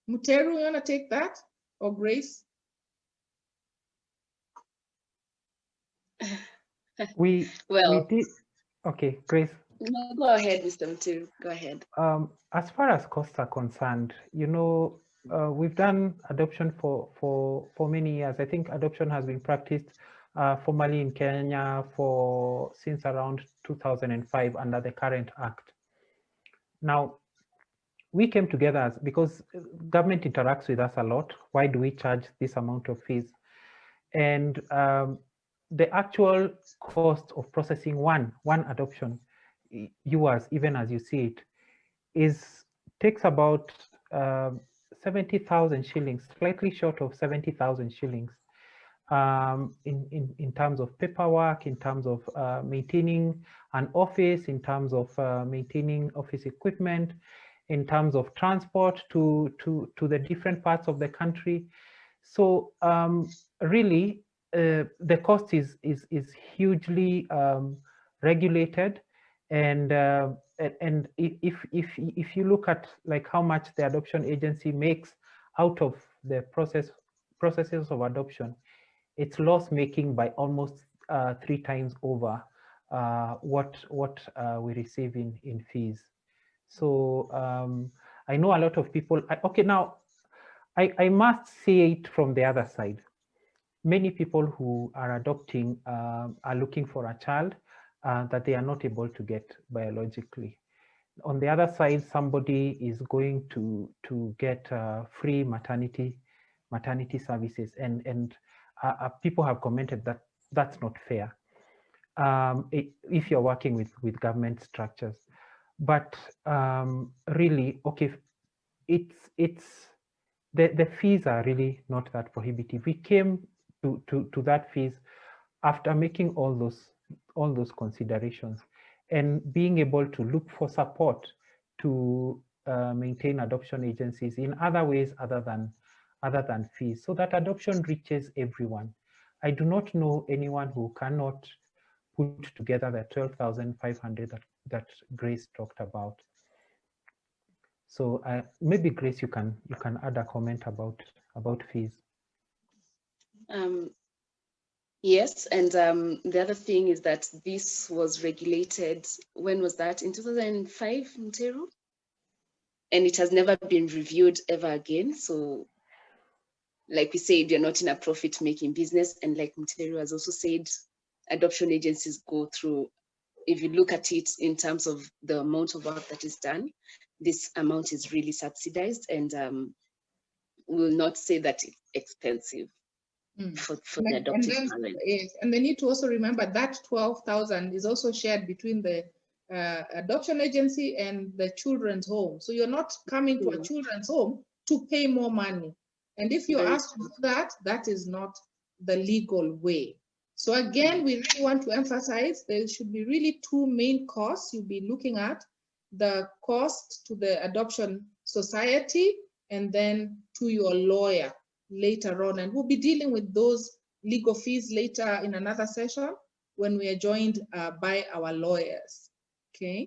Muteru, you want to take that? Or Grace? We did. Okay, Grace. No, go ahead, Mr. Muteru. Go ahead. As far as costs are concerned, you know, we've done adoption for many years. I think adoption has been practiced formally in Kenya since around 2005 under the current act. Now, we came together because government interacts with us a lot. Why do we charge this amount of fees? And the actual cost of processing one adoption, yours, even as you see it, takes about 70,000 shillings, slightly short of 70,000 shillings, in terms of paperwork, in terms of maintaining an office, in terms of maintaining office equipment, in terms of transport to the different parts of the country. So really, the cost is hugely regulated, and if you look at like how much the adoption agency makes out of the processes of adoption, it's loss making by almost 3 times over what we receive in fees. So I know a lot of people. Okay, now I must say it from the other side. Many people who are adopting are looking for a child that they are not able to get biologically. On the other side, somebody is going to get free maternity services, and people have commented that that's not fair if you're working with government structures. But really, okay, the fees are really not that prohibitive. We came to that fees after making all those considerations and being able to look for support to maintain adoption agencies in other ways other than fees, so that adoption reaches everyone. I do not know anyone who cannot put together the 12,500 that Grace talked about. So maybe Grace, you can add a comment about fees. Yes, and the other thing is that this was regulated, when was that? In 2005, Muteru? And it has never been reviewed ever again. So like we said, you're not in a profit-making business. And like Muteru has also said, adoption agencies go through, if you look at it in terms of the amount of work that is done, this amount is really subsidized, and will not say that it's expensive for the adoptive parent. And they need to also remember that 12,000 is also shared between the adoption agency and the children's home. So you're not coming to a children's home to pay more money. And if you're asked to do that, that is not the legal way. So again, we really want to emphasize there should be really two main costs you'll be looking at: the cost to the adoption society and then to your lawyer later on. And we'll be dealing with those legal fees later in another session when we are joined by our lawyers. Okay.